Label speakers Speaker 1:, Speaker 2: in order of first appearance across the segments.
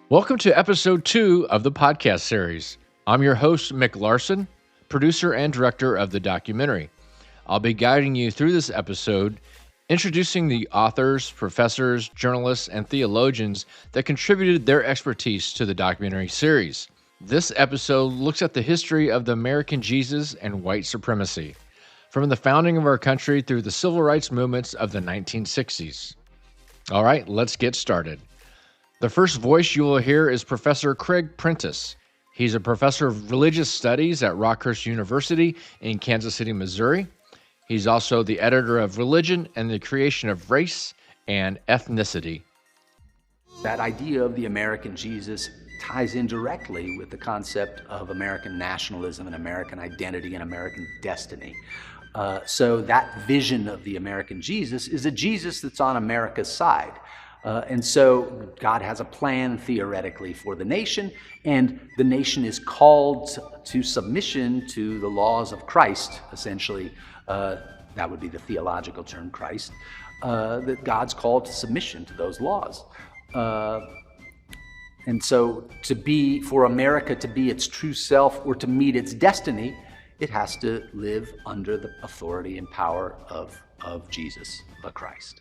Speaker 1: Welcome to episode 2 of the podcast series. I'm your host, Mick Larson, producer and director of the documentary. I'll be guiding you through this episode, introducing the authors, professors, journalists, and theologians that contributed their expertise to the documentary series. This episode looks at the history of the American Jesus and white supremacy, from the founding of our country through the civil rights movements of the 1960s. All right, let's get started. The first voice you will hear is Professor Craig Prentice. He's a professor of religious studies at Rockhurst University in Kansas City, Missouri. He's also the editor of Religion and the Creation of Race and Ethnicity.
Speaker 2: That idea of the American Jesus ties in directly with the concept of American nationalism and American identity and American destiny. So that vision of the American Jesus is a Jesus that's on America's side. And so God has a plan theoretically for the nation, and the nation is called to submission to the laws of Christ, essentially. That would be the theological term, Christ. That God's called to submission to those laws. And so for America to be its true self or to meet its destiny, it has to live under the authority and power of Jesus, the Christ.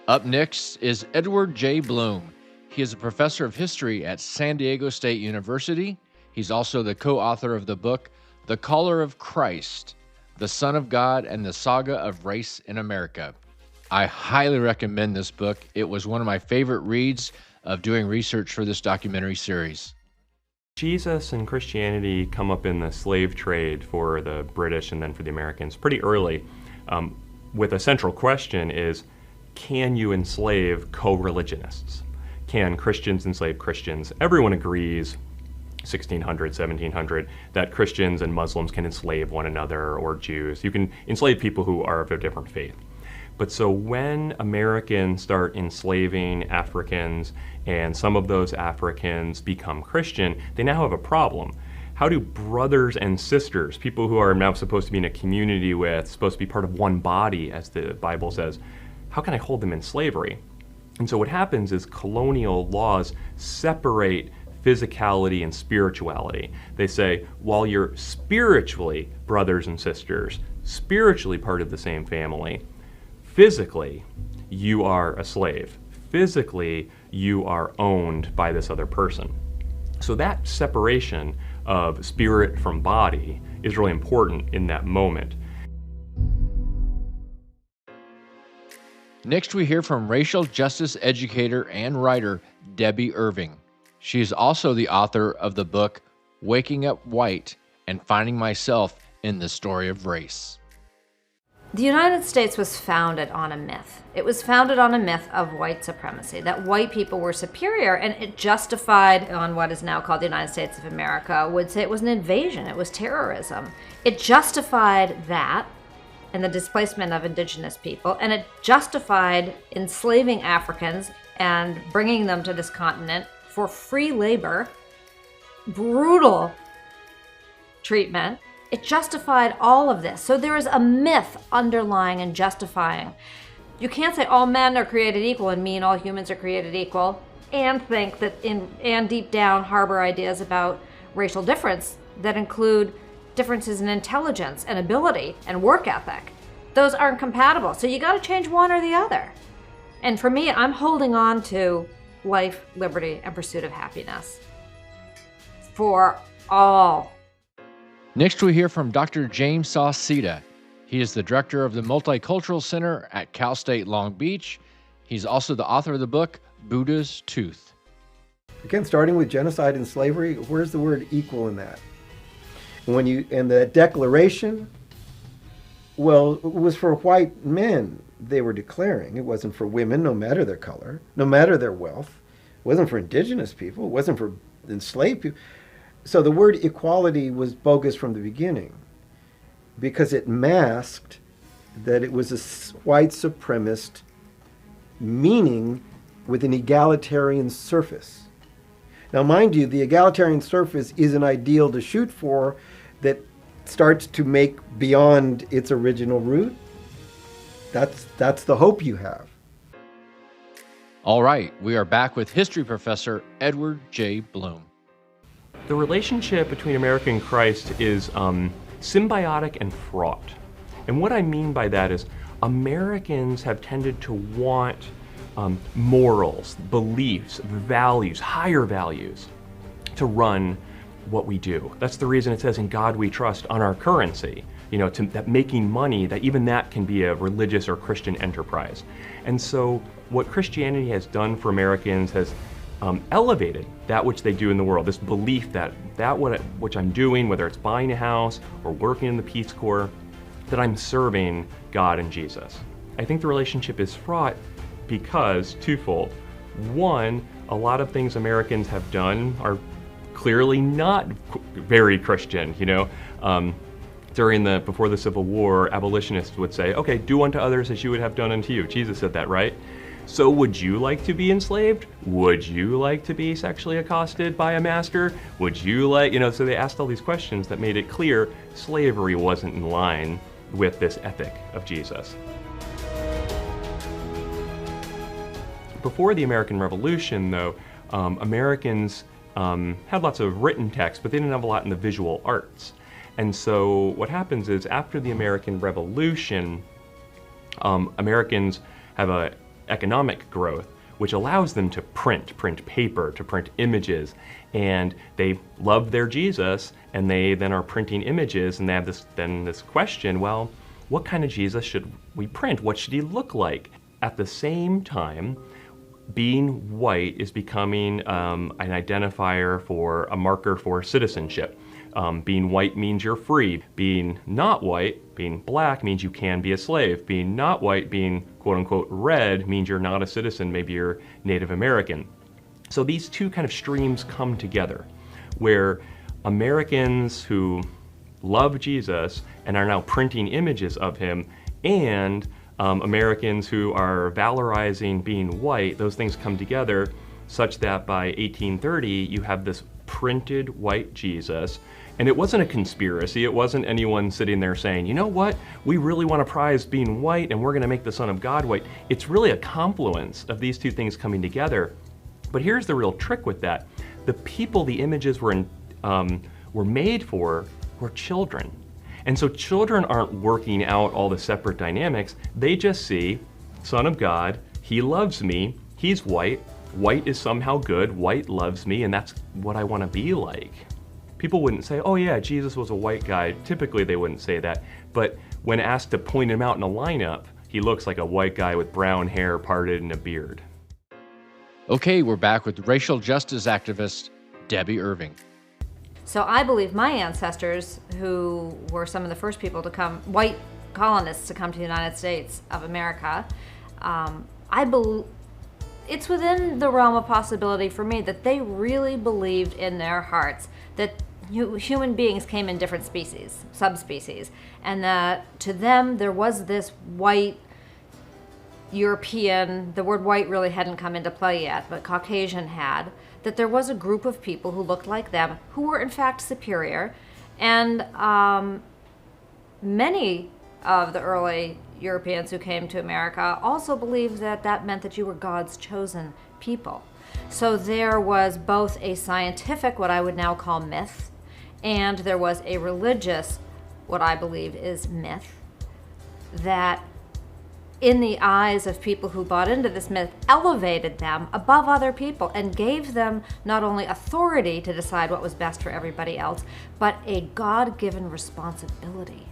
Speaker 1: Up next is Edward J. Bloom. He is a professor of history at San Diego State University. He's also the co-author of the book, The Caller of Christ, the Son of God and the Saga of Race in America. I highly recommend this book. It was one of my favorite reads of doing research for this documentary series.
Speaker 3: Jesus and Christianity come up in the slave trade for the British and then for the Americans pretty early, with a central question is, can you enslave co-religionists? Can Christians enslave Christians? Everyone agrees, 1600, 1700, that Christians and Muslims can enslave one another, or Jews. You can enslave people who are of a different faith. But so when Americans start enslaving Africans and some of those Africans become Christian, they now have a problem. How do brothers and sisters, people who are now supposed to be in a community with, supposed to be part of one body, as the Bible says, how can I hold them in slavery? And so what happens is colonial laws separate physicality and spirituality. They say, while you're spiritually brothers and sisters, spiritually part of the same family, physically, you are a slave. Physically, you are owned by this other person. So that separation of spirit from body is really important in that moment.
Speaker 1: Next, we hear from racial justice educator and writer Debbie Irving. She is also the author of the book, Waking Up White and Finding Myself in the Story of Race.
Speaker 4: The United States was founded on a myth. It was founded on a myth of white supremacy, that white people were superior, and it justified, on what is now called the United States of America, would say it was an invasion, it was terrorism. It justified that and the displacement of indigenous people, and it justified enslaving Africans and bringing them to this continent for free labor, brutal treatment. It justified all of this. So there is a myth underlying and justifying. You can't say all men are created equal and mean all humans are created equal, and think that and deep down harbor ideas about racial difference that include differences in intelligence and ability and work ethic. Those aren't compatible. So you got to change one or the other. And for me, I'm holding on to life, liberty, and pursuit of happiness for all.
Speaker 1: Next, we hear from Dr. James Sauceda. He is the director of the Multicultural Center at Cal State Long Beach. He's also the author of the book, Buddha's Tooth.
Speaker 5: Again, starting with genocide and slavery, where's the word equal in that? And the Declaration, well, it was for white men they were declaring. It wasn't for women, no matter their color, no matter their wealth. It wasn't for indigenous people. It wasn't for enslaved people. So the word equality was bogus from the beginning because it masked that it was a white supremacist meaning with an egalitarian surface. Now, mind you, the egalitarian surface is an ideal to shoot for that starts to make beyond its original root. That's the hope you have.
Speaker 1: All right, we are back with history professor Edward J. Bloom.
Speaker 3: The relationship between America and Christ is symbiotic and fraught. And what I mean by that is Americans have tended to want morals, beliefs, values, higher values to run what we do. That's the reason it says in God we trust on our currency. That making money, that even that can be a religious or Christian enterprise. And so what Christianity has done for Americans has elevated that which they do in the world, this belief that which I'm doing, whether it's buying a house or working in the Peace Corps, that I'm serving God and Jesus. I think the relationship is fraught because twofold. One, a lot of things Americans have done are clearly not very Christian, Before the Civil War, abolitionists would say, okay, do unto others as you would have done unto you. Jesus said that, right? So would you like to be enslaved? Would you like to be sexually accosted by a master? Would you like, so they asked all these questions that made it clear slavery wasn't in line with this ethic of Jesus. Before the American Revolution, though, Americans had lots of written text, but they didn't have a lot in the visual arts. And so what happens is after the American Revolution, Americans have a economic growth, which allows them to print paper, to print images, and they love their Jesus, and they then are printing images, and they have this question, well, what kind of Jesus should we print? What should he look like? At the same time, being white is becoming an identifier for a marker for citizenship. Being white means you're free. Being not white, being black, means you can be a slave. Being not white, being quote-unquote red, means you're not a citizen, maybe you're Native American. So these two kind of streams come together, where Americans who love Jesus and are now printing images of him, and Americans who are valorizing being white, those things come together such that by 1830 you have this printed white Jesus. And it wasn't a conspiracy. It wasn't anyone sitting there saying, you know what, we really want to prize being white and we're going to make the Son of God white. It's really a confluence of these two things coming together. But here's the real trick with that. The people the images were made for were children. And so children aren't working out all the separate dynamics. They just see, Son of God, he loves me, he's white, white is somehow good, white loves me, and that's what I want to be like. People wouldn't say, oh yeah, Jesus was a white guy. Typically they wouldn't say that. But when asked to point him out in a lineup, he looks like a white guy with brown hair parted and a beard.
Speaker 1: Okay, we're back with racial justice activist Debbie Irving.
Speaker 4: So I believe my ancestors, who were some of the first people to come, white colonists to come to the United States of America, it's within the realm of possibility for me that they really believed in their hearts that human beings came in different species, subspecies, and that to them there was this white European, the word white really hadn't come into play yet, but Caucasian had, that there was a group of people who looked like them, who were in fact superior, and many of the early Europeans who came to America also believed that that meant that you were God's chosen people. So there was both a scientific, what I would now call myth, and there was a religious, what I believe is myth, that in the eyes of people who bought into this myth, elevated them above other people and gave them not only authority to decide what was best for everybody else, but a God-given responsibility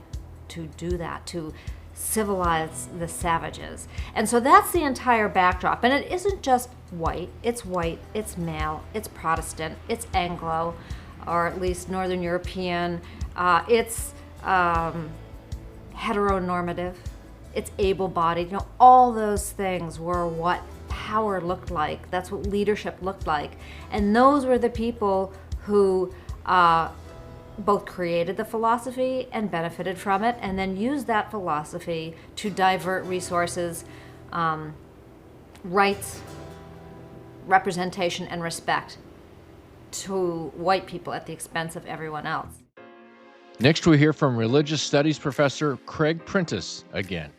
Speaker 4: to do that, to civilize the savages. And so that's the entire backdrop. And it isn't just white, it's male, it's Protestant, it's Anglo, or at least Northern European, it's heteronormative, it's able-bodied. All those things were what power looked like. That's what leadership looked like. And those were the people who both created the philosophy and benefited from it, and then used that philosophy to divert resources, rights, representation, and respect to white people at the expense of everyone else.
Speaker 1: Next, we hear from religious studies professor Craig Prentice again.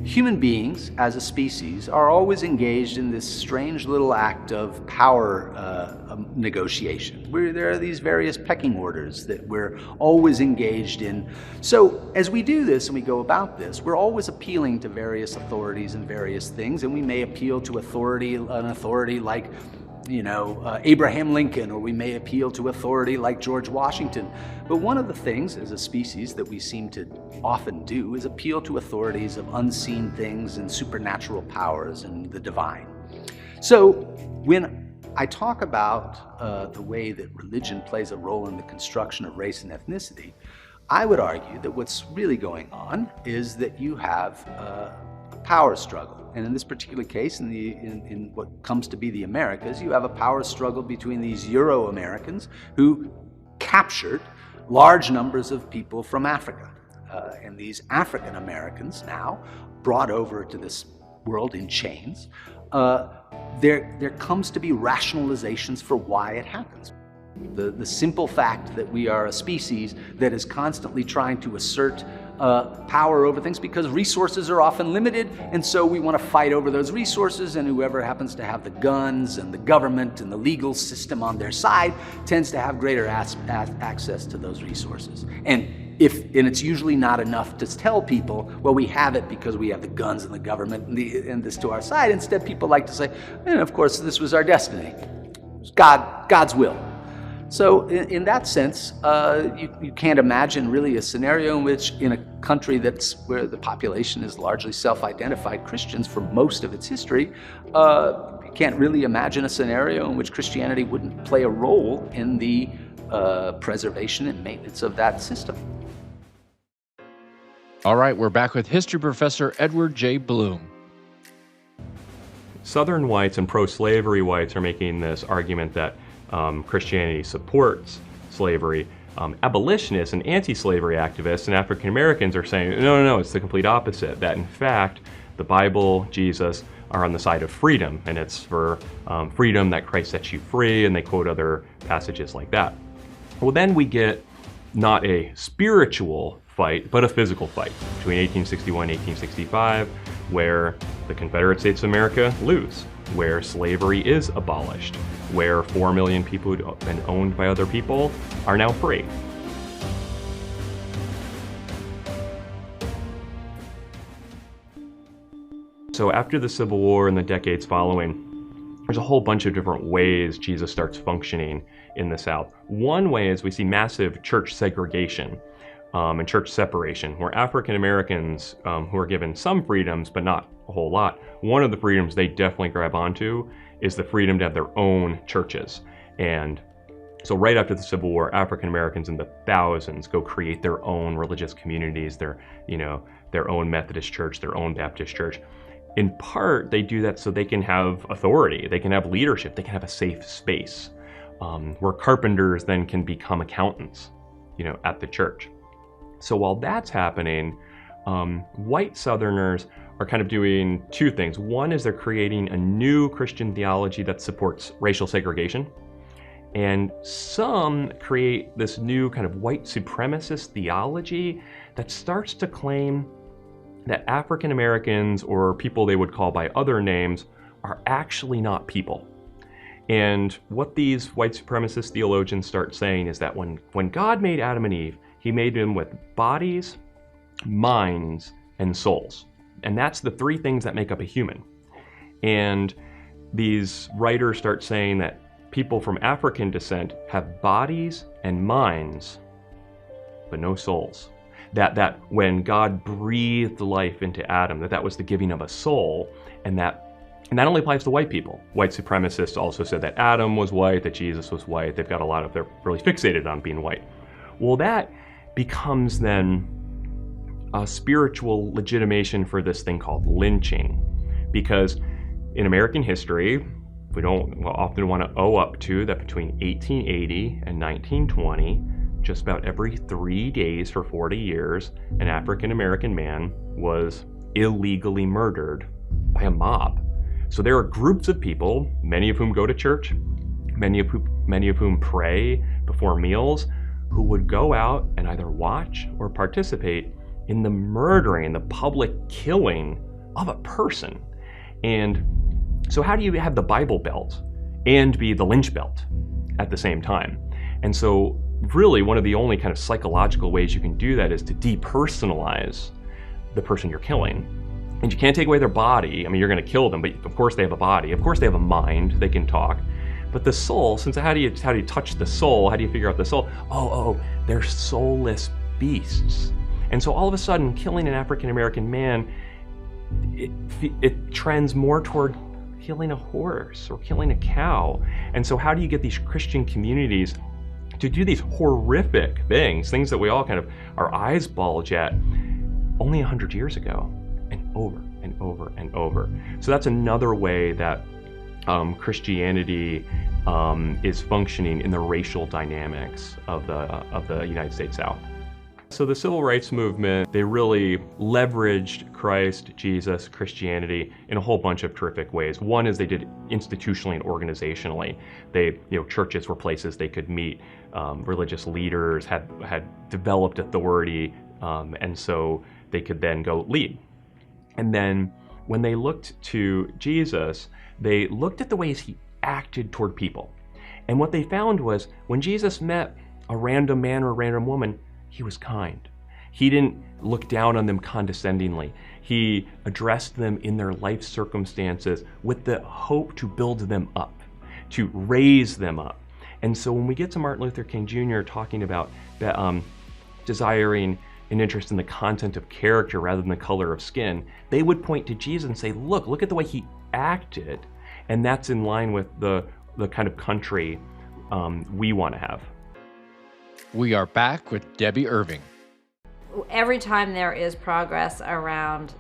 Speaker 2: Human beings, as a species, are always engaged in this strange little act of power negotiation, where there are these various pecking orders that we're always engaged in. So as we do this and we go about this, we're always appealing to various authorities and various things, and we may appeal to an authority like Abraham Lincoln, or we may appeal to authority like George Washington. But one of the things as a species that we seem to often do is appeal to authorities of unseen things and supernatural powers and the divine. So when I talk about the way that religion plays a role in the construction of race and ethnicity, I would argue that what's really going on is that you have a power struggle. And in this particular case, in what comes to be the Americas, you have a power struggle between these Euro-Americans who captured large numbers of people from Africa. And these African Americans now, brought over to this world in chains, there comes to be rationalizations for why it happens. The simple fact that we are a species that is constantly trying to assert power over things because resources are often limited, and so we want to fight over those resources, and whoever happens to have the guns and the government and the legal system on their side tends to have greater access to those resources. And it's usually not enough to tell people, well, we have it because we have the guns and the government and this to our side. Instead, people like to say, and of course, this was our destiny. It was God's will. So in that sense, you can't imagine really a scenario in which, in a country where the population is largely self-identified Christians for most of its history, you can't really imagine a scenario in which Christianity wouldn't play a role in the preservation and maintenance of that system.
Speaker 1: All right, we're back with history professor Edward J. Bloom.
Speaker 3: Southern whites and pro-slavery whites are making this argument that Christianity supports slavery. Abolitionists and anti-slavery activists and African Americans are saying, no, it's the complete opposite. That in fact, the Bible, Jesus, are on the side of freedom, and it's for freedom that Christ sets you free, and they quote other passages like that. Well, then we get not a spiritual fight, but a physical fight between 1861 and 1865, where the Confederate States of America lose, where slavery is abolished, where 4 million people who'd been owned by other people are now free. So after the Civil War and the decades following, there's a whole bunch of different ways Jesus starts functioning in the South. One way is we see massive church segregation and church separation, where African Americans who are given some freedoms, but not a whole lot, one of the freedoms they definitely grab onto is the freedom to have their own churches. And so right after the Civil War, African Americans in the thousands go create their own religious communities, their own Methodist church, their own Baptist church. In part, they do that so they can have authority, they can have leadership, they can have a safe space, where carpenters then can become accountants, at the church. So while that's happening, white Southerners are kind of doing two things. One is they're creating a new Christian theology that supports racial segregation. And some create this new kind of white supremacist theology that starts to claim that African Americans, or people they would call by other names, are actually not people. And what these white supremacist theologians start saying is that when God made Adam and Eve, he made them with bodies, minds, and souls. And that's the three things that make up a human. And these writers start saying that people from African descent have bodies and minds, but no souls. That when God breathed life into Adam, that was the giving of a soul, and that only applies to white people. White supremacists also said that Adam was white, that Jesus was white. They're really fixated on being white. Well, that becomes then a spiritual legitimation for this thing called lynching. Because in American history, we don't often want to owe up to that between 1880 and 1920, just about every 3 days for 40 years, an African American man was illegally murdered by a mob. So there are groups of people, many of whom go to church, many of whom pray before meals, who would go out and either watch or participate in the murdering and the public killing of a person. And so how do you have the Bible Belt and be the lynch belt at the same time? And so really one of the only kind of psychological ways you can do that is to depersonalize the person you're killing. And you can't take away their body. I mean, you're going to kill them, but of course they have a body. Of course they have a mind. They can talk. But the soul, since how do you touch the soul? How do you figure out the soul? Oh, they're soulless beasts. And so all of a sudden, killing an African-American man, it trends more toward killing a horse or killing a cow. And so how do you get these Christian communities to do these horrific things that we all kind of, our eyes bulge at, only 100 years ago, and over and over and over. So that's another way that Christianity is functioning in the racial dynamics of the United States South. So the civil rights movement, they really leveraged Christ, Jesus, Christianity in a whole bunch of terrific ways. One is they did institutionally and organizationally. Churches were places they could meet. Religious leaders had developed authority, and so they could then go lead. And then when they looked to Jesus, they looked at the ways he acted toward people. And what they found was when Jesus met a random man or a random woman, he was kind. He didn't look down on them condescendingly. He addressed them in their life circumstances with the hope to build them up, to raise them up. And so when we get to Martin Luther King Jr. talking about desiring an interest in the content of character rather than the color of skin, they would point to Jesus and say, look at the way he acted. And that's in line with the kind of country we want to have.
Speaker 1: We are back with Debbie Irving.
Speaker 4: Every time there is progress around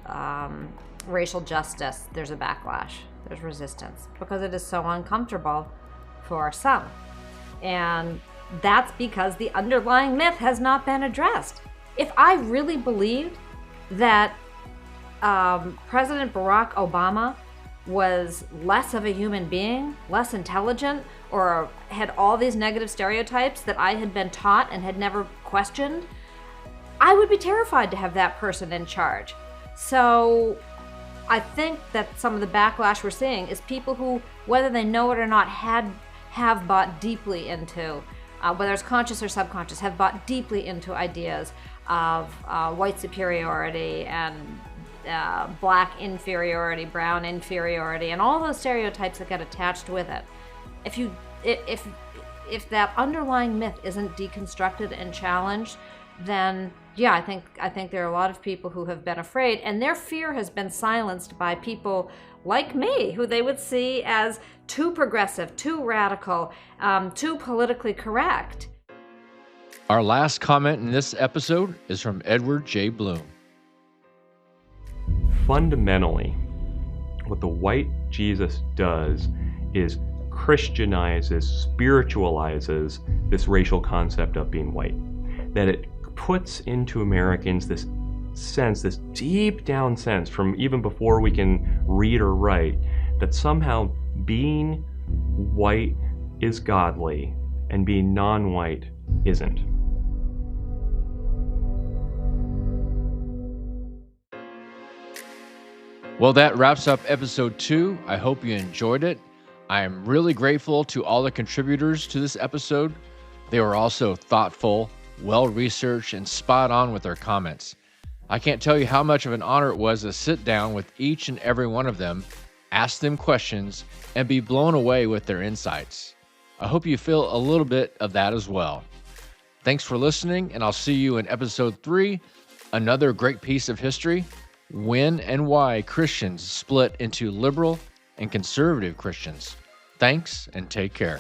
Speaker 4: racial justice, there's a backlash, there's resistance, because it is so uncomfortable for some. And that's because the underlying myth has not been addressed. If I really believed that President Barack Obama was less of a human being, less intelligent, or had all these negative stereotypes that I had been taught and had never questioned, I would be terrified to have that person in charge. So I think that some of the backlash we're seeing is people who, whether they know it or not, have bought deeply into, whether it's conscious or subconscious, have bought deeply into ideas of white superiority and black inferiority, brown inferiority, and all those stereotypes that get attached with it. If that underlying myth isn't deconstructed and challenged, then yeah, I think there are a lot of people who have been afraid, and their fear has been silenced by people like me, who they would see as too progressive, too radical, too politically correct.
Speaker 1: Our last comment in this episode is from Edward J. Bloom.
Speaker 3: Fundamentally, what the white Jesus does is Christianizes, spiritualizes this racial concept of being white. That it puts into Americans this sense, this deep down sense from even before we can read or write, that somehow being white is godly and being non-white isn't.
Speaker 1: Well, that wraps up episode 2. I hope you enjoyed it. I am really grateful to all the contributors to this episode. They were also thoughtful, well-researched, and spot on with their comments. I can't tell you how much of an honor it was to sit down with each and every one of them, ask them questions, and be blown away with their insights. I hope you feel a little bit of that as well. Thanks for listening, and I'll see you in episode 3, another great piece of history, when and why Christians split into liberal and conservative Christians. Thanks, and take care.